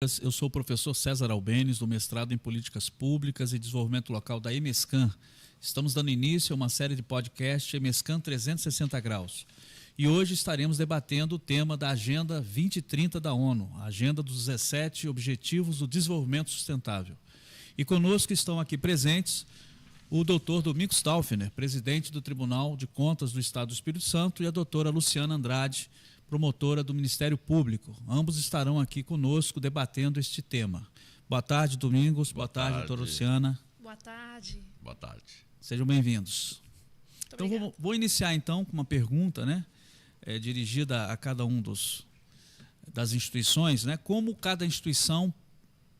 Eu sou o professor César Albêniz, do mestrado em Políticas Públicas e Desenvolvimento Local da EMESCAN. Estamos dando início a uma série de podcast EMESCAN 360 graus. E hoje estaremos debatendo o tema da Agenda 2030 da ONU, a Agenda dos 17 Objetivos do Desenvolvimento Sustentável. E conosco estão aqui presentes o doutor Domingos Staufner, presidente do Tribunal de Contas do Estado do Espírito Santo, e a doutora Luciana Andrade, promotora do Ministério Público. Ambos estarão aqui conosco debatendo este tema. Boa tarde, Domingos. Boa tarde, doutora Luciana. Boa tarde. Boa tarde. Sejam bem-vindos. Então, vou iniciar então com uma pergunta, dirigida a cada um das instituições, como cada instituição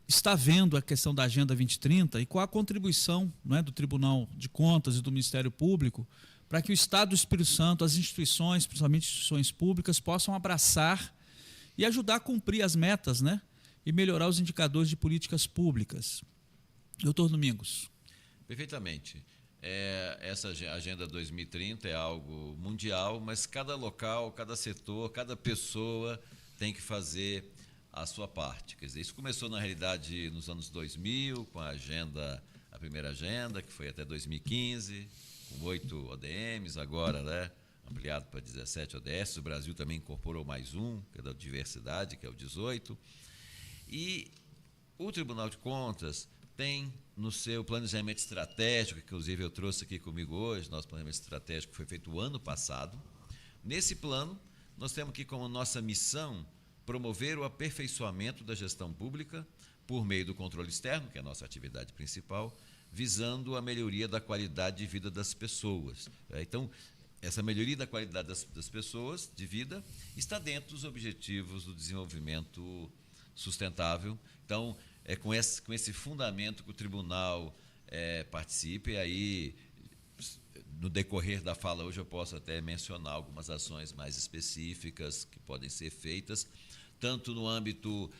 está vendo a questão da Agenda 2030 e qual a contribuição do Tribunal de Contas e do Ministério Público para que o Estado do Espírito Santo, as instituições, principalmente instituições públicas, possam abraçar e ajudar a cumprir as metas, e melhorar os indicadores de políticas públicas. Doutor Domingos. Perfeitamente. Essa Agenda 2030 é algo mundial, mas cada local, cada setor, cada pessoa tem que fazer a sua parte. Quer dizer, isso começou, na realidade, nos anos 2000, com a primeira agenda, que foi até 2015, com 8 ODMs, agora ampliado para 17 ODS. O Brasil também incorporou mais um, que é da diversidade, que é o 18. E o Tribunal de Contas tem no seu planejamento estratégico, que inclusive eu trouxe aqui comigo hoje, nosso planejamento estratégico foi feito o ano passado. Nesse plano, nós temos aqui como nossa missão promover o aperfeiçoamento da gestão pública por meio do controle externo, que é a nossa atividade principal, visando a melhoria da qualidade de vida das pessoas. Então, essa melhoria da qualidade das pessoas de vida está dentro dos objetivos do desenvolvimento sustentável. Então, é com esse fundamento que o tribunal participa, e aí, no decorrer da fala hoje, eu posso até mencionar algumas ações mais específicas que podem ser feitas, tanto no âmbito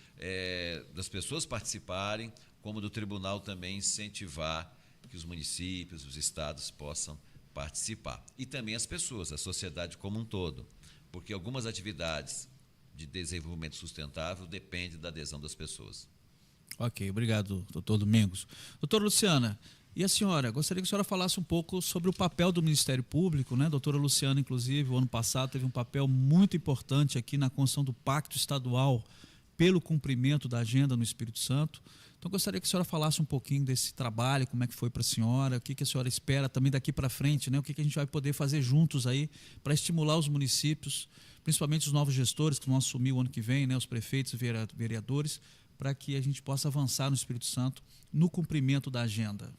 das pessoas participarem, como do tribunal também incentivar que os municípios, os estados possam participar. E também as pessoas, a sociedade como um todo, porque algumas atividades de desenvolvimento sustentável dependem da adesão das pessoas. Ok, obrigado, doutor Domingos. Doutora Luciana, e a senhora? Gostaria que a senhora falasse um pouco sobre o papel do Ministério Público, Doutora Luciana, inclusive, o ano passado teve um papel muito importante aqui na construção do Pacto Estadual pelo cumprimento da agenda no Espírito Santo. Então, gostaria que a senhora falasse um pouquinho desse trabalho, como é que foi para a senhora, o que a senhora espera também daqui para frente, o que a gente vai poder fazer juntos aí para estimular os municípios, principalmente os novos gestores que vão assumir o ano que vem, os prefeitos e vereadores, para que a gente possa avançar no Espírito Santo no cumprimento da agenda.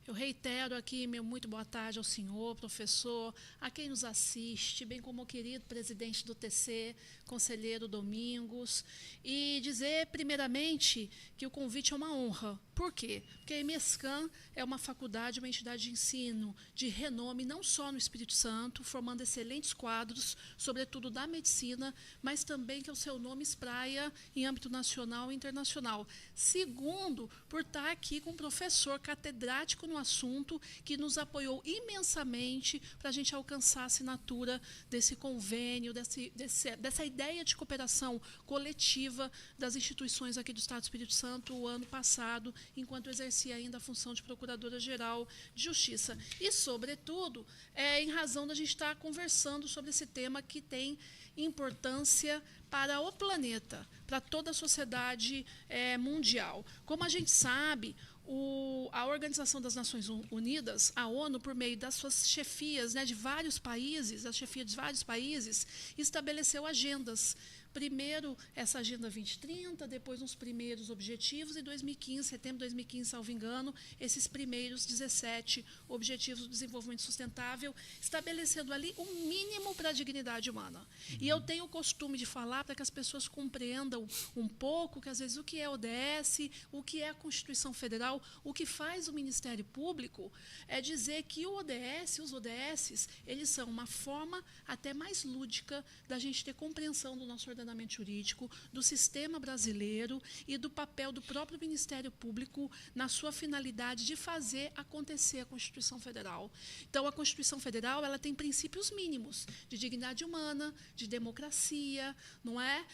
Eu reitero aqui meu muito boa tarde ao senhor, professor, a quem nos assiste, bem como ao querido presidente do TC, conselheiro Domingos, e dizer, primeiramente, que o convite é uma honra. Por quê? Porque a EMESCAN é uma faculdade, uma entidade de ensino de renome, não só no Espírito Santo, formando excelentes quadros, sobretudo da medicina, mas também que o seu nome espraia em âmbito nacional e internacional. Segundo, por estar aqui com um professor catedrático no assunto, que nos apoiou imensamente para a gente alcançar a assinatura desse convênio, dessa ideia de cooperação coletiva das instituições aqui do Estado do Espírito Santo o ano passado, enquanto exercia ainda a função de Procuradora-Geral de Justiça. E, sobretudo, em razão da gente estar conversando sobre esse tema que tem importância para o planeta, para toda a sociedade mundial. Como a gente sabe, a Organização das Nações Unidas, a ONU, por meio das suas chefias de vários países, as chefias de vários países, estabeleceu agendas. Primeiro, essa Agenda 2030, depois uns primeiros objetivos, e 2015, setembro de 2015, salvo engano, esses primeiros 17 Objetivos do Desenvolvimento Sustentável, estabelecendo ali um mínimo para a dignidade humana. E eu tenho o costume de falar para que as pessoas compreendam um pouco que, às vezes, o que é ODS, o que é a Constituição Federal, o que faz o Ministério Público é dizer que o ODS, os ODSs, eles são uma forma até mais lúdica da gente ter compreensão do nosso ordenamento ordenamento jurídico, do sistema brasileiro e do papel do próprio Ministério Público na sua finalidade de fazer acontecer a Constituição Federal. Então, a Constituição Federal ela tem princípios mínimos de dignidade humana, de democracia, não é?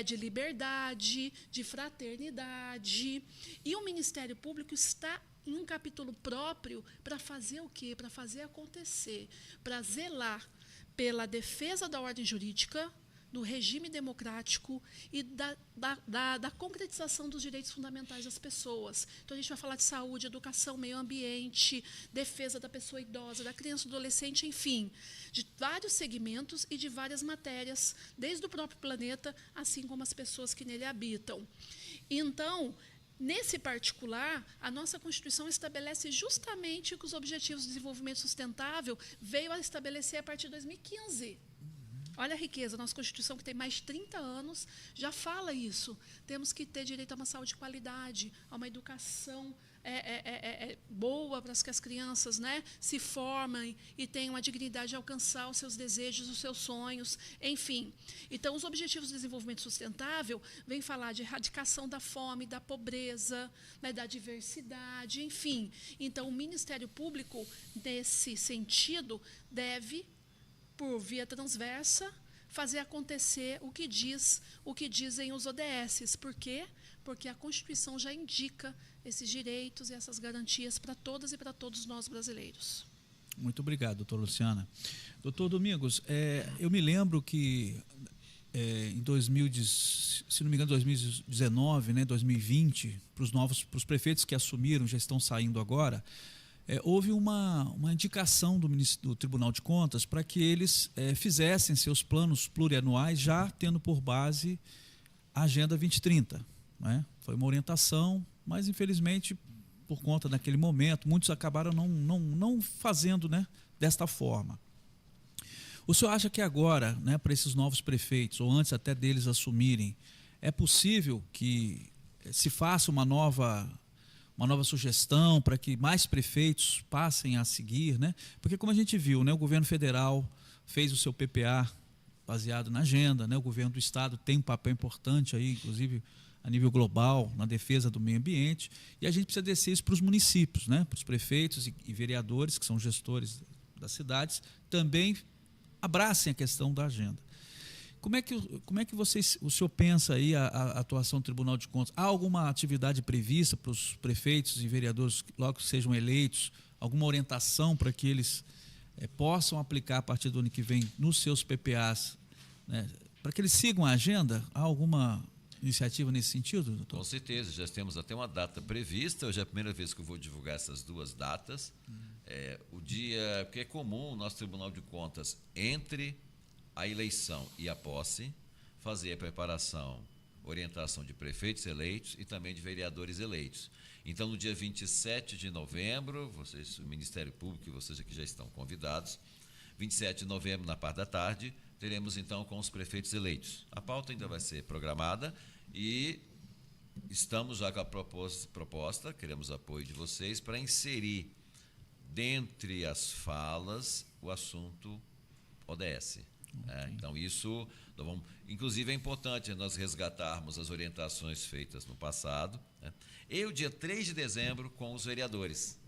De liberdade, de fraternidade. E o Ministério Público está em um capítulo próprio para fazer o quê? Para fazer acontecer, para zelar pela defesa da ordem jurídica, do regime democrático e da concretização dos direitos fundamentais das pessoas. Então, a gente vai falar de saúde, educação, meio ambiente, defesa da pessoa idosa, da criança e do adolescente, enfim, de vários segmentos e de várias matérias, desde o próprio planeta, assim como as pessoas que nele habitam. Então, nesse particular, a nossa Constituição estabelece justamente o que os Objetivos de Desenvolvimento Sustentável veio a estabelecer a partir de 2015. Olha a riqueza, a nossa Constituição, que tem mais de 30 anos, já fala isso. Temos que ter direito a uma saúde de qualidade, a uma educação boa para que as crianças, né, se formem e tenham a dignidade de alcançar os seus desejos, os seus sonhos, enfim. Então, os Objetivos de Desenvolvimento Sustentável vêm falar de erradicação da fome, da pobreza, né, da diversidade, enfim. Então, o Ministério Público, nesse sentido, deve, por via transversa, fazer acontecer o que dizem os ODSs. Por quê? Porque a Constituição já indica esses direitos e essas garantias para todas e para todos nós brasileiros. Muito obrigado, doutora Luciana. Doutor Domingos, eu me lembro que em 2019, né, 2020, para os prefeitos que assumiram, já estão saindo agora, houve uma indicação do Tribunal de Contas para que eles fizessem seus planos plurianuais já tendo por base a Agenda 2030. Né? Foi uma orientação, mas infelizmente, por conta daquele momento, muitos acabaram não fazendo, né, desta forma. O senhor acha que agora, né, para esses novos prefeitos, ou antes até deles assumirem, é possível que se faça uma nova sugestão para que mais prefeitos passem a seguir, né? Porque, como a gente viu, né, o governo federal fez o seu PPA baseado na agenda, né? O governo do estado tem um papel importante aí, inclusive a nível global, na defesa do meio ambiente, e a gente precisa descer isso para os municípios, né? Para os prefeitos e vereadores, que são gestores das cidades, também abracem a questão da agenda. Como é que o senhor pensa aí a atuação do Tribunal de Contas? Há alguma atividade prevista para os prefeitos e vereadores, logo que sejam eleitos, alguma orientação para que eles possam aplicar a partir do ano que vem nos seus PPAs, né, para que eles sigam a agenda? Há alguma iniciativa nesse sentido, doutor? Com certeza, já temos até uma data prevista. Hoje é a primeira vez que eu vou divulgar essas duas datas. O dia, porque é comum o nosso Tribunal de Contas, entre a eleição e a posse, fazer a preparação, orientação de prefeitos eleitos e também de vereadores eleitos. Então, no dia 27 de novembro, vocês, o Ministério Público e vocês aqui já estão convidados, 27 de novembro, na parte da tarde, teremos então com os prefeitos eleitos. A pauta ainda vai ser programada e estamos já com a proposta, queremos apoio de vocês, para inserir dentre as falas o assunto ODS. Então, isso, inclusive, é importante nós resgatarmos as orientações feitas no passado, né? E o dia 3 de dezembro com os vereadores,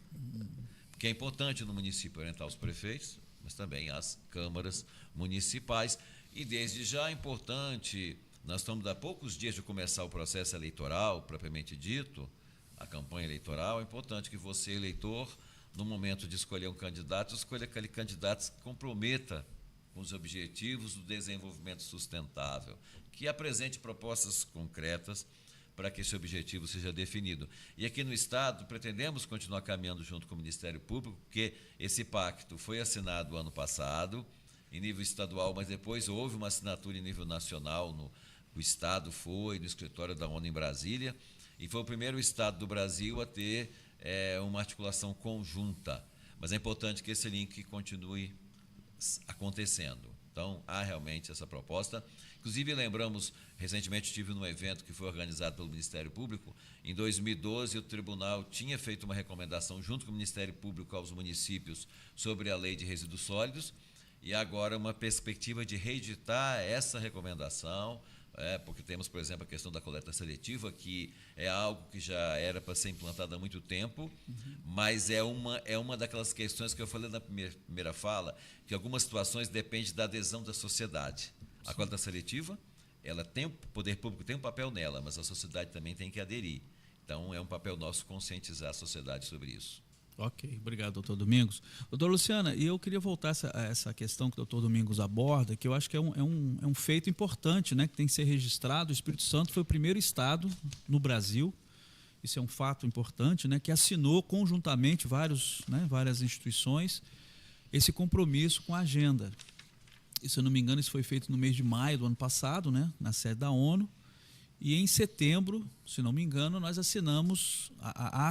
porque é importante no município orientar os prefeitos, mas também as câmaras municipais. E desde já é importante, nós estamos a poucos dias de começar o processo eleitoral, propriamente dito, a campanha eleitoral. É importante que você, eleitor, no momento de escolher um candidato, escolha aquele candidato que se comprometa com os objetivos do desenvolvimento sustentável, que apresente propostas concretas para que esse objetivo seja definido. E aqui no Estado, pretendemos continuar caminhando junto com o Ministério Público, porque esse pacto foi assinado ano passado, em nível estadual, mas depois houve uma assinatura em nível nacional, o Estado foi no escritório da ONU em Brasília, e foi o primeiro Estado do Brasil a ter uma articulação conjunta. Mas é importante que esse link continue acontecendo. Então, há realmente essa proposta. Inclusive, lembramos, recentemente estive num evento que foi organizado pelo Ministério Público. Em 2012, o tribunal tinha feito uma recomendação junto com o Ministério Público aos municípios sobre a lei de resíduos sólidos, e agora uma perspectiva de reeditar essa recomendação porque temos, por exemplo, a questão da coleta seletiva, que é algo que já era para ser implantado há muito tempo, mas é uma daquelas questões que eu falei na primeira fala, que em algumas situações depende da adesão da sociedade. A coleta seletiva, o poder público tem um papel nela, mas a sociedade também tem que aderir. Então, é um papel nosso conscientizar a sociedade sobre isso. Ok, obrigado, doutor Domingos. Doutora Luciana, e eu queria voltar a essa questão que o doutor Domingos aborda, que eu acho que é um feito importante, né, que tem que ser registrado. O Espírito Santo foi o primeiro estado no Brasil, isso é um fato importante, né, que assinou conjuntamente várias instituições esse compromisso com a agenda. E, se eu não me engano, isso foi feito no mês de maio do ano passado, né, na sede da ONU. E em setembro, se não me engano, nós assinamos a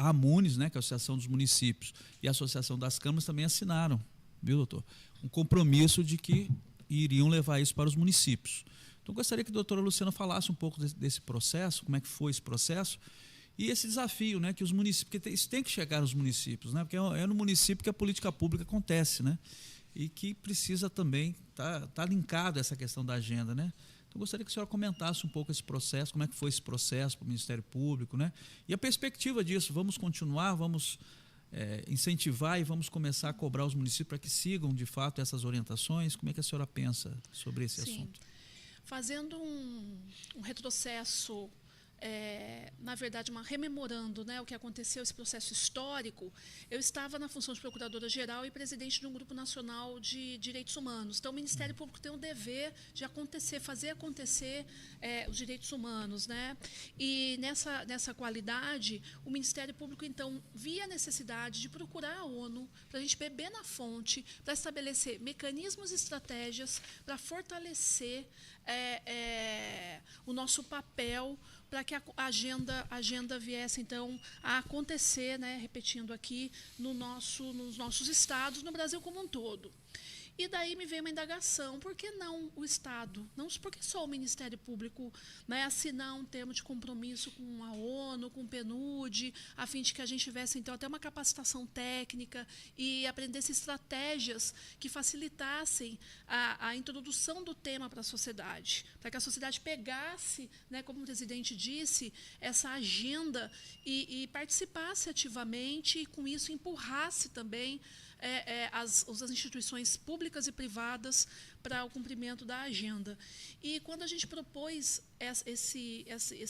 AMUNES, né, que é a Associação dos Municípios, e a Associação das Câmaras também assinaram, viu, doutor? Um compromisso de que iriam levar isso para os municípios. Então, gostaria que a doutora Luciana falasse um pouco desse processo, como é que foi esse processo, e esse desafio, né, que os municípios, porque isso tem que chegar nos municípios, né, porque é no município que a política pública acontece, né, e que precisa também tá linkado a essa questão da agenda, né? Então, gostaria que a senhora comentasse um pouco esse processo, como é que foi esse processo para o Ministério Público, né? E a perspectiva disso, vamos continuar, vamos incentivar e vamos começar a cobrar os municípios para que sigam, de fato, essas orientações? Como é que a senhora pensa sobre esse assunto? Fazendo um retrocesso, na verdade, rememorando, né, o que aconteceu, esse processo histórico, eu estava na função de procuradora-geral e presidente de um grupo nacional de direitos humanos. Então, o Ministério Público tem o dever de fazer acontecer os direitos humanos, né? E nessa qualidade, o Ministério Público, então, via a necessidade de procurar a ONU para a gente beber na fonte, para estabelecer mecanismos e estratégias para fortalecer o nosso papel, para que a agenda viesse, então, a acontecer, né, repetindo aqui, nos nossos estados, no Brasil como um todo. E daí me veio uma indagação, por que não o Estado? Por que só o Ministério Público, né, assinar um termo de compromisso com a ONU, com o PNUD, a fim de que a gente tivesse, então, até uma capacitação técnica e aprendesse estratégias que facilitassem a introdução do tema para a sociedade, para que a sociedade pegasse, né, como o presidente disse, essa agenda e participasse ativamente e, com isso, empurrasse também as instituições públicas e privadas para o cumprimento da agenda. E quando a gente propôs essa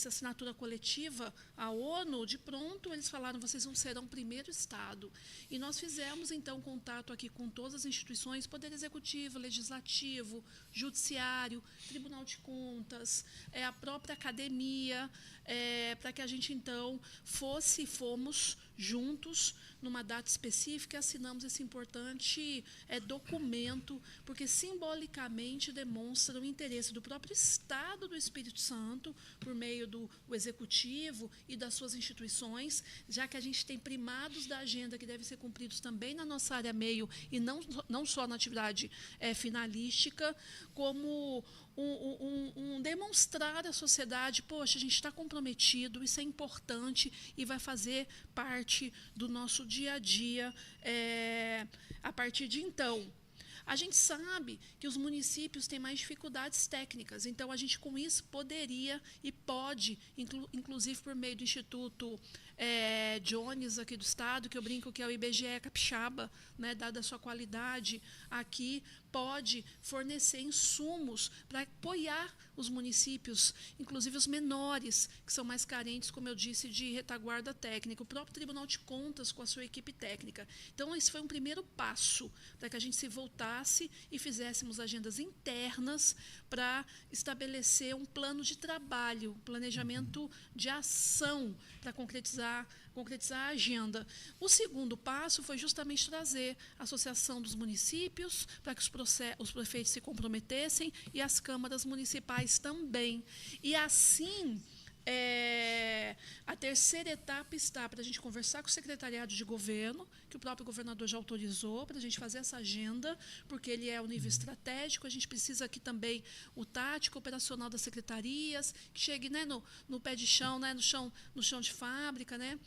assinatura coletiva à ONU, de pronto eles falaram, vocês serão o primeiro Estado. E nós fizemos, então, contato aqui com todas as instituições, Poder Executivo, Legislativo, Judiciário, Tribunal de Contas, a própria academia, para que a gente, então, fomos juntos, numa data específica, assinamos esse importante documento, porque simbolicamente demonstra o interesse do próprio Estado do Espírito Santo, por meio do Executivo e das suas instituições, já que a gente tem primados da agenda que devem ser cumpridos também na nossa área meio, e não só na atividade finalística, como demonstrar à sociedade, poxa, a gente está comprometido, isso é importante e vai fazer parte do nosso dia a dia a partir de então. A gente sabe que os municípios têm mais dificuldades técnicas, então a gente com isso poderia e pode, inclusive por meio do Instituto Jones aqui do estado, que eu brinco que é o IBGE Capixaba, né, dada a sua qualidade aqui, pode fornecer insumos para apoiar os municípios, inclusive os menores, que são mais carentes, como eu disse, de retaguarda técnica, o próprio Tribunal de Contas com a sua equipe técnica. Então, esse foi um primeiro passo para que a gente se voltasse e fizéssemos agendas internas para estabelecer um plano de trabalho, planejamento de ação para concretizar a agenda. O segundo passo foi justamente trazer a Associação dos Municípios para que os prefeitos se comprometessem e as câmaras municipais também. E assim, a terceira etapa está para a gente conversar com o secretariado de governo, que o próprio governador já autorizou, para a gente fazer essa agenda, porque ele é o nível estratégico, a gente precisa aqui também o tático operacional das secretarias, que chegue, né, no pé de chão, né, no chão de fábrica, né,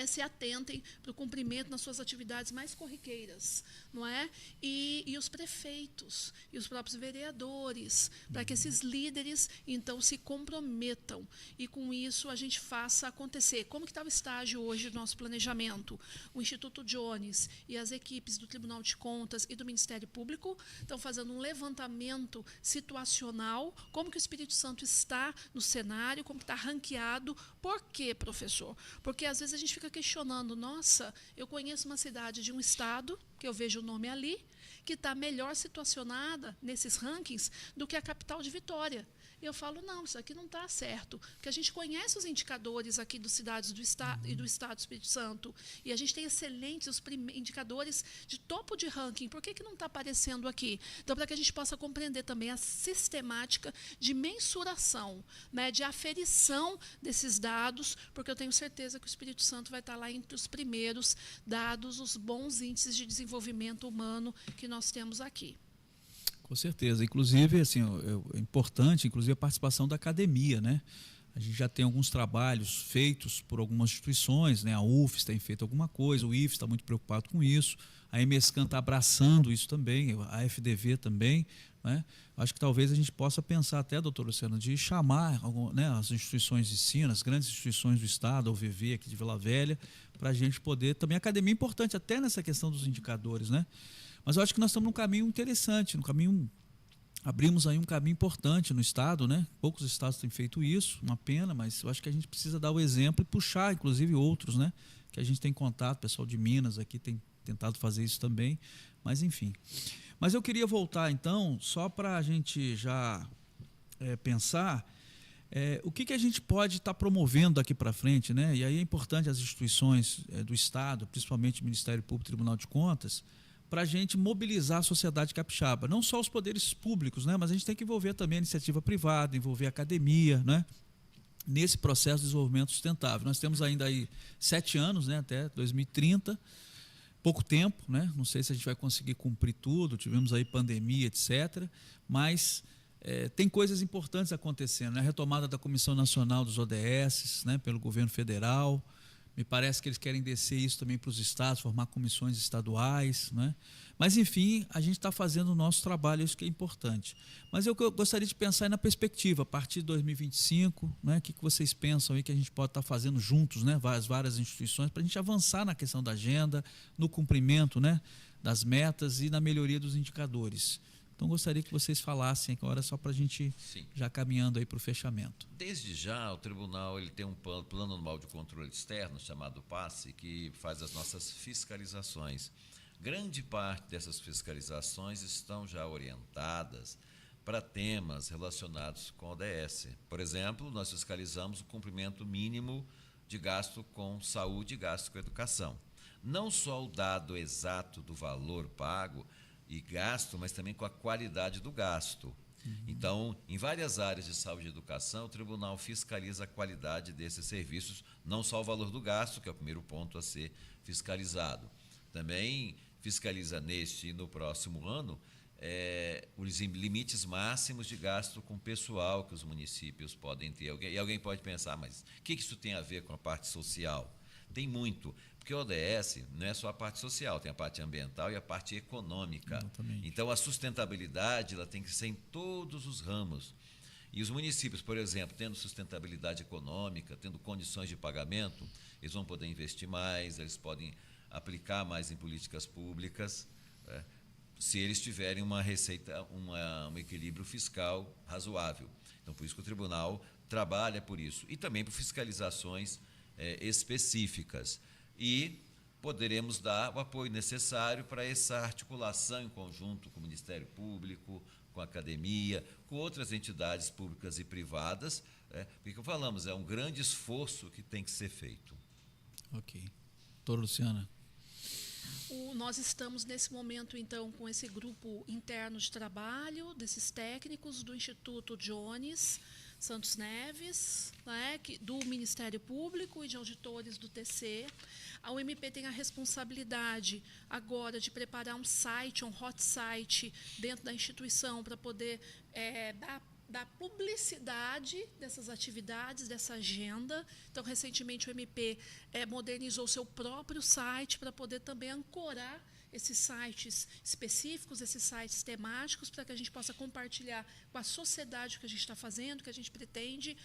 se atentem para o cumprimento nas suas atividades mais corriqueiras, não é? E os prefeitos e os próprios vereadores, para que esses líderes, então, se comprometam e, com isso, a gente faça acontecer. Como que está o estágio hoje do nosso planejamento? O Instituto Jones e as equipes do Tribunal de Contas e do Ministério Público estão fazendo um levantamento situacional, como que o Espírito Santo está no cenário, como que está ranqueado. Por quê, professor? Porque, às vezes, a gente fica questionando, nossa, eu conheço uma cidade de um estado, que eu vejo o nome ali, que está melhor situacionada nesses rankings do que a capital de Vitória. E eu falo, não, isso aqui não está certo, porque a gente conhece os indicadores aqui das cidades do estado e do Estado do Espírito Santo, e a gente tem excelentes indicadores de topo de ranking. Por que não está aparecendo aqui? Então, para que a gente possa compreender também a sistemática de mensuração, né, de aferição desses dados, porque eu tenho certeza que o Espírito Santo vai estar lá entre os primeiros, dados os bons índices de desenvolvimento humano que nós temos aqui. Com certeza. Inclusive, assim, é importante, inclusive, a participação da academia, né? A gente já tem alguns trabalhos feitos por algumas instituições, né? A UFES tem feito alguma coisa, o IFES está muito preocupado com isso, a EMESCAN está abraçando isso também, a FDV também, né? Acho que talvez a gente possa pensar até, doutor Luciano, de chamar, né, as instituições de ensino, as grandes instituições do Estado, a UVV aqui de Vila Velha, para a gente poder, também a academia é importante até nessa questão dos indicadores, né? Mas eu acho que nós estamos num caminho interessante, abrimos aí um caminho importante no Estado, né? Poucos estados têm feito isso, uma pena, mas eu acho que a gente precisa dar o exemplo e puxar, inclusive, outros, né? Que a gente tem contato, o pessoal de Minas aqui tem tentado fazer isso também, mas enfim. Mas eu queria voltar, então, só para a gente já pensar o que a gente pode estar promovendo daqui para frente, né? E aí é importante as instituições do Estado, principalmente o Ministério Público e Tribunal de Contas, para a gente mobilizar a sociedade capixaba, não só os poderes públicos, né, mas a gente tem que envolver também a iniciativa privada, envolver a academia, né, nesse processo de desenvolvimento sustentável. Nós temos ainda aí 7 anos, né, até 2030, pouco tempo, né, não sei se a gente vai conseguir cumprir tudo, tivemos aí pandemia, etc., mas tem coisas importantes acontecendo, né, a retomada da Comissão Nacional dos ODS, né, pelo governo federal. Me parece que eles querem descer isso também para os estados, formar comissões estaduais, né? Mas, enfim, a gente está fazendo o nosso trabalho, isso que é importante. Mas eu gostaria de pensar na perspectiva, a partir de 2025, né? O que vocês pensam aí que a gente pode estar fazendo juntos, né? Várias instituições, para a gente avançar na questão da agenda, no cumprimento, né, das metas e na melhoria dos indicadores. Então, gostaria que vocês falassem agora, só para a gente já caminhando aí para o fechamento. Desde já, o tribunal ele tem um plano anual de controle externo, chamado PASSE, que faz as nossas fiscalizações. Grande parte dessas fiscalizações estão já orientadas para temas relacionados com a ODS. Por exemplo, nós fiscalizamos o cumprimento mínimo de gasto com saúde e gasto com educação. Não só o dado exato do valor pago e gasto, mas também com a qualidade do gasto. Então, em várias áreas de saúde e educação, o tribunal fiscaliza a qualidade desses serviços, não só o valor do gasto, que é o primeiro ponto a ser fiscalizado. Também fiscaliza neste e no próximo ano os limites máximos de gasto com pessoal que os municípios podem ter. E alguém pode pensar, mas o que isso tem a ver com a parte social? Tem muito, porque o ODS não é só a parte social, tem a parte ambiental e a parte econômica. Exatamente. Então, a sustentabilidade ela tem que ser em todos os ramos. E os municípios, por exemplo, tendo sustentabilidade econômica, tendo condições de pagamento, eles vão poder investir mais, eles podem aplicar mais em políticas públicas, né, se eles tiverem uma receita, um equilíbrio fiscal razoável. Então, por isso que o tribunal trabalha por isso. E também por fiscalizações específicas. E poderemos dar o apoio necessário para essa articulação em conjunto com o Ministério Público, com a academia, com outras entidades públicas e privadas, porque, como falamos, é um grande esforço que tem que ser feito. Ok. Doutora Luciana. Nós estamos, nesse momento, então, com esse grupo interno de trabalho, desses técnicos do Instituto Jones Santos Neves, né, do Ministério Público e de auditores do TC. A UMP tem a responsabilidade agora de preparar um site, um hot site, dentro da instituição, para poder da publicidade dessas atividades, dessa agenda. Então, recentemente, o MP modernizou seu próprio site para poder também ancorar esses sites específicos, esses sites temáticos, para que a gente possa compartilhar com a sociedade o que a gente está fazendo, o que a gente pretende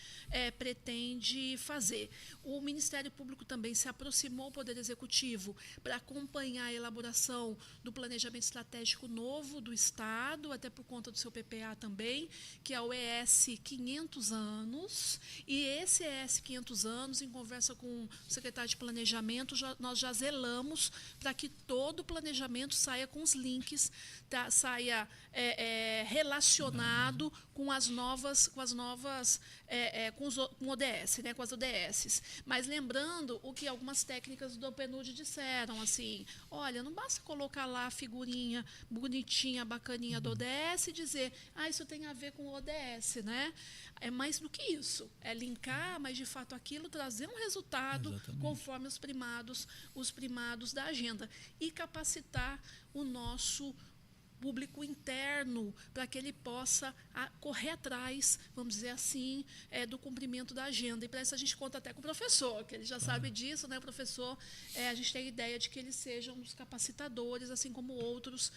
fazer. O Ministério Público também se aproximou do Poder Executivo para acompanhar a elaboração do planejamento estratégico novo do Estado, até por conta do seu PPA também, que é o ES 500 anos, e esse ES 500 anos, em conversa com o secretário de Planejamento, nós já zelamos para que todo o planejamento saia com os links, saia relacionado com as novas, com o ODS, né, com as ODS. Mas lembrando o que algumas técnicas do PNUD disseram, assim, olha, não basta colocar lá a figurinha bonitinha, bacaninha do ODS e dizer, isso tem a ver com o ODS, né? É mais do que isso, é linkar, mas de fato aquilo trazer um resultado conforme os primados da agenda e capacitar o nosso público interno para que ele possa correr atrás, vamos dizer assim, do cumprimento da agenda. E para isso a gente conta até com o professor, que ele já sabe disso, né? O professor, a gente tem a ideia de que eles sejam os capacitadores, assim como outros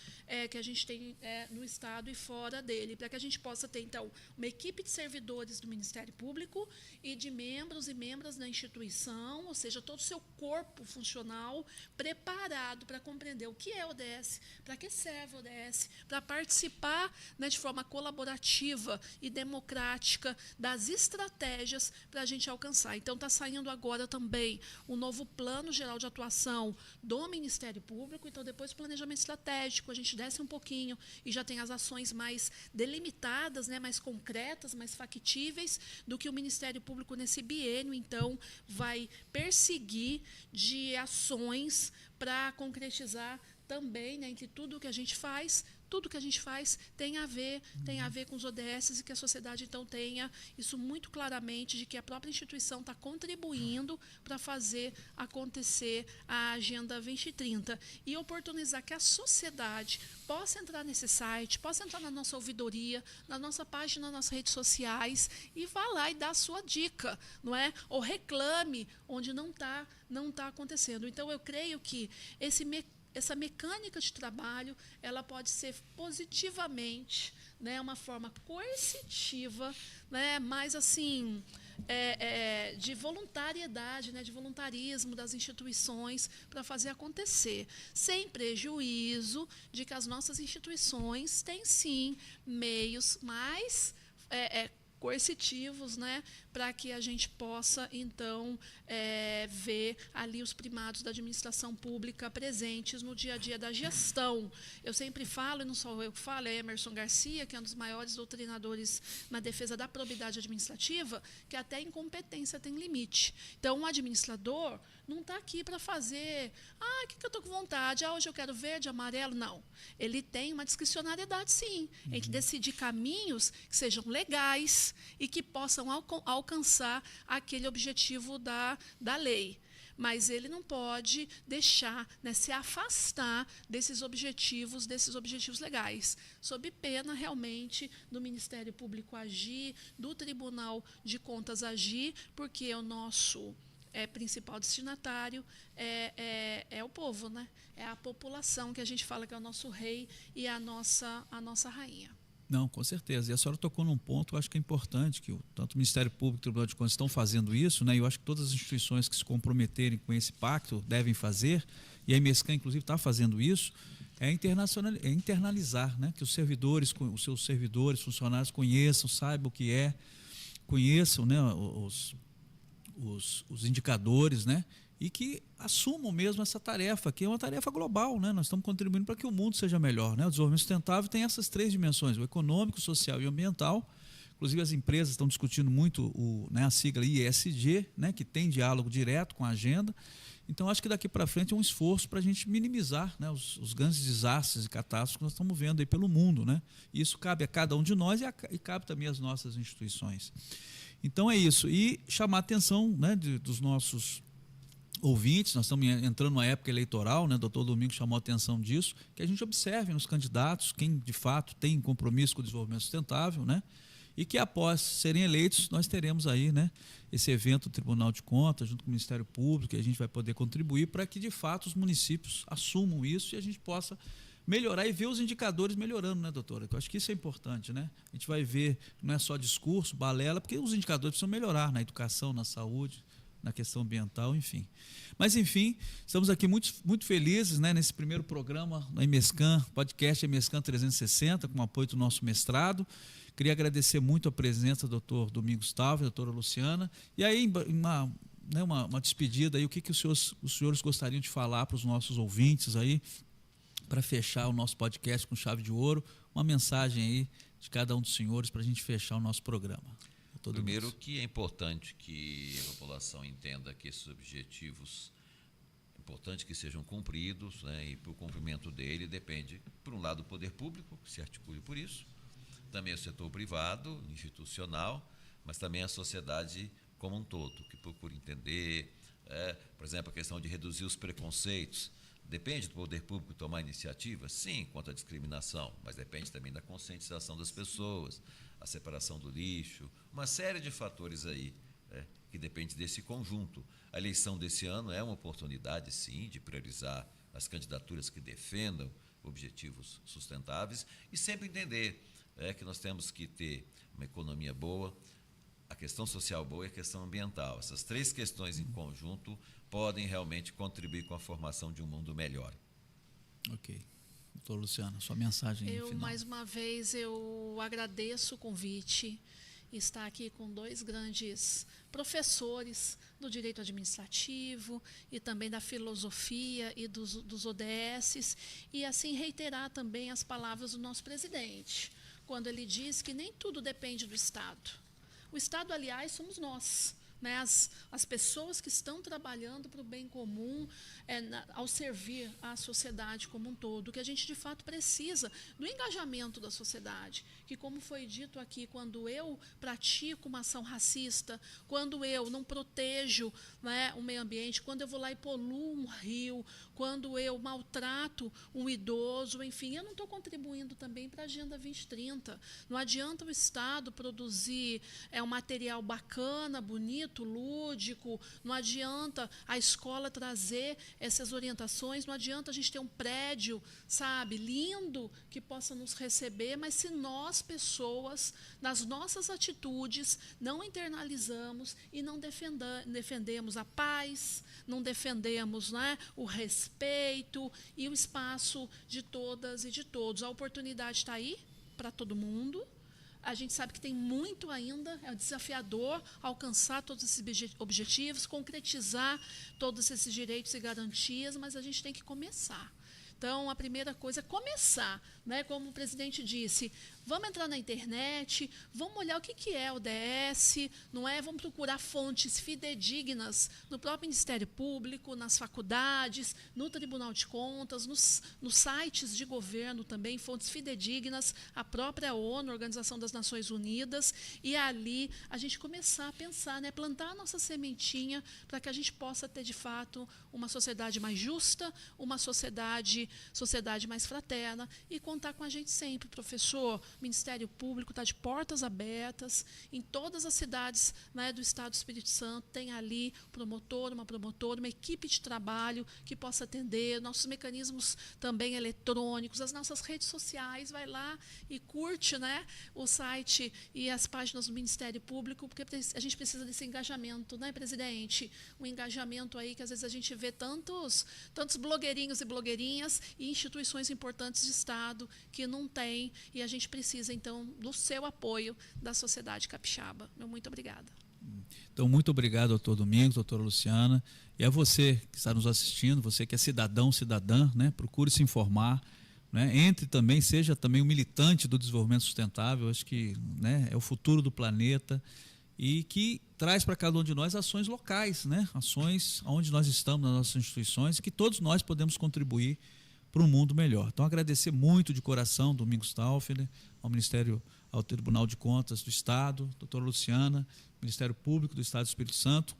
que a gente tem no Estado e fora dele, para que a gente possa ter, então, uma equipe de servidores do Ministério Público e de membros e membras da instituição, ou seja, todo o seu corpo funcional preparado para compreender o que é o ODS, para que serve o ODS, para participar, né, de forma colaborativa e democrática das estratégias para a gente alcançar. Então, está saindo agora também o novo Plano Geral de Atuação do Ministério Público. Então, depois do planejamento estratégico, a gente desce um pouquinho e já tem as ações mais delimitadas, né, mais concretas, mais factíveis do que o Ministério Público nesse biênio, então, vai perseguir de ações para concretizar também, né, entre tudo que a gente faz tem a ver com os ODS e que a sociedade, então, tenha isso muito claramente de que a própria instituição está contribuindo para fazer acontecer a Agenda 2030 e oportunizar que a sociedade possa entrar nesse site, possa entrar na nossa ouvidoria, na nossa página, nas nossas redes sociais e vá lá e dá a sua dica, não é? Ou reclame onde não tá acontecendo. Então, eu creio que essa mecânica de trabalho, ela pode ser positivamente, né, uma forma coercitiva, né, mais assim, de voluntariedade, né, de voluntarismo das instituições para fazer acontecer, sem prejuízo de que as nossas instituições têm, sim, meios mais coercitivos, né, para que a gente possa, então, ver ali os primados da administração pública presentes no dia a dia da gestão. Eu sempre falo, e não só eu que falo, é Emerson Garcia, que é um dos maiores doutrinadores na defesa da probidade administrativa, que até a incompetência tem limite. Então, um administrador não está aqui para fazer, o que eu estou com vontade, hoje eu quero verde, amarelo, não. Ele tem uma discricionariedade, sim, entre decidir caminhos que sejam legais e que possam alcançar aquele objetivo da lei. Mas ele não pode deixar, né, se afastar desses objetivos legais, sob pena realmente do Ministério Público agir, do Tribunal de Contas agir, porque o nosso principal destinatário é o povo, né? É a população, que a gente fala que é o nosso rei e a nossa rainha. Não, com certeza. E a senhora tocou num ponto, eu acho que é importante, que tanto o Ministério Público e o Tribunal de Contas estão fazendo isso, né? E eu acho que todas as instituições que se comprometerem com esse pacto devem fazer, e a MESCAN, inclusive, está fazendo isso, internalizar, né? Que os servidores, os seus servidores, funcionários conheçam, saibam o que conheçam, né, os indicadores, né? E que assumam mesmo essa tarefa, que é uma tarefa global, né? Nós estamos contribuindo para que o mundo seja melhor, né? O desenvolvimento sustentável tem essas três dimensões, o econômico, o social e o ambiental. Inclusive, as empresas estão discutindo muito a sigla ESG, né? Que tem diálogo direto com a agenda. Então, acho que daqui para frente é um esforço para a gente minimizar, né, os grandes desastres e catástrofes que nós estamos vendo aí pelo mundo, né? E isso cabe a cada um de nós e cabe também às nossas instituições. Então, é isso. E chamar a atenção, né, dos nossos ouvintes, nós estamos entrando numa época eleitoral, né? O doutor Domingos chamou a atenção disso, que a gente observe nos candidatos quem de fato tem compromisso com o desenvolvimento sustentável, né? e que após serem eleitos nós teremos aí, né, esse evento do Tribunal de Contas junto com o Ministério Público, e a gente vai poder contribuir para que de fato os municípios assumam isso e a gente possa melhorar e ver os indicadores melhorando, né, doutora? Eu acho que isso é importante, né? A gente vai ver, não é só discurso, balela, porque os indicadores precisam melhorar na educação, na saúde, na questão ambiental, enfim. Mas, enfim, estamos aqui muito felizes, né, nesse primeiro programa da EMESCAN, podcast EMESCAN 360, com o apoio do nosso mestrado. Queria agradecer muito a presença do doutor Domingos Távora, da doutora Luciana. E aí, uma despedida, aí, o que os senhores gostariam de falar para os nossos ouvintes aí, para fechar o nosso podcast com chave de ouro, uma mensagem aí de cada um dos senhores para a gente fechar o nosso programa. Primeiro, que é importante que a população entenda que esses objetivos, é importante que sejam cumpridos, né, e para o cumprimento dele depende, por um lado, o poder público, que se articule por isso, também o setor privado, institucional, mas também a sociedade como um todo, que procure entender, por exemplo, a questão de reduzir os preconceitos. Depende do poder público tomar iniciativa? Sim, contra a discriminação, mas depende também da conscientização das pessoas, a separação do lixo, uma série de fatores aí, que depende desse conjunto. A eleição desse ano é uma oportunidade, sim, de priorizar as candidaturas que defendam objetivos sustentáveis e sempre entender que nós temos que ter uma economia boa, a questão social boa e a questão ambiental. Essas três questões em conjunto podem realmente contribuir com a formação de um mundo melhor. Ok. Doutor Luciana, sua mensagem final. Mais uma vez, eu agradeço o convite. Estar aqui com dois grandes professores do direito administrativo e também da filosofia e dos ODS, e assim reiterar também as palavras do nosso presidente, quando ele diz que nem tudo depende do Estado. O Estado, aliás, somos nós, né? As pessoas que estão trabalhando para o bem comum, ao servir a sociedade como um todo, que a gente de fato precisa do engajamento da sociedade, que, como foi dito aqui, quando eu pratico uma ação racista, quando eu não protejo, né, o meio ambiente, quando eu vou lá e poluo um rio, quando eu maltrato um idoso, enfim, eu não estou contribuindo também para a Agenda 2030. Não adianta o Estado produzir um material bacana, bonito, lúdico, não adianta a escola trazer essas orientações, não adianta a gente ter um prédio, sabe, lindo, que possa nos receber, mas se nós, pessoas, nas nossas atitudes, não internalizamos e não defendemos a paz, não defendemos, né, o respeito e o espaço de todas e de todos. A oportunidade está aí para todo mundo. A gente sabe que tem muito ainda, é desafiador alcançar todos esses objetivos, concretizar todos esses direitos e garantias, mas a gente tem que começar. Então, a primeira coisa é começar, né? Como o presidente disse, vamos entrar na internet, vamos olhar o que é o ODS, não é? Vamos procurar fontes fidedignas no próprio Ministério Público, nas faculdades, no Tribunal de Contas, nos sites de governo também, fontes fidedignas, a própria ONU, Organização das Nações Unidas, e ali a gente começar a pensar, né? Plantar a nossa sementinha para que a gente possa ter, de fato, uma sociedade mais justa, uma sociedade mais fraterna, e contar com a gente sempre, professor. O Ministério Público está de portas abertas em todas as cidades, né, do Estado do Espírito Santo. Tem ali promotor, uma promotora, uma equipe de trabalho que possa atender, nossos mecanismos também eletrônicos, as nossas redes sociais. Vai lá e curte, né, o site e as páginas do Ministério Público, porque a gente precisa desse engajamento, né, presidente? Um engajamento aí que às vezes a gente vê tantos blogueirinhos e blogueirinhas e instituições importantes de Estado que não tem, e a gente precisa, então, do seu apoio da sociedade capixaba. Muito obrigada. Então, muito obrigado, doutor Domingos, doutora Luciana, e a você que está nos assistindo, você que é cidadão, cidadã, né, procure se informar, né, entre também, seja também um militante do desenvolvimento sustentável. Acho que, né, é o futuro do planeta, e que traz para cada um de nós ações locais, né, ações onde nós estamos, nas nossas instituições, que todos nós podemos contribuir para um mundo melhor. Então, agradecer muito de coração, Domingos Távora, ao Tribunal de Contas do Estado, doutora Luciana, Ministério Público do Estado do Espírito Santo,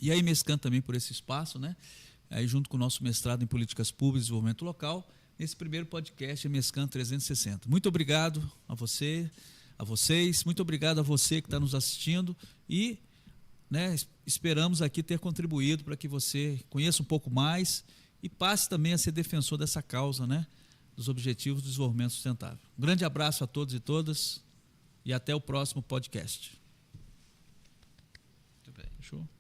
e a EMESCAN também por esse espaço, né? Aí, junto com o nosso mestrado em Políticas Públicas e Desenvolvimento Local, nesse primeiro podcast EMESCAN 360. Muito obrigado a você, a vocês, muito obrigado a você que está nos assistindo e, né, esperamos aqui ter contribuído para que você conheça um pouco mais e passe também a ser defensor dessa causa, né, dos Objetivos do Desenvolvimento Sustentável. Um grande abraço a todos e todas e até o próximo podcast. Muito bem. Fechou?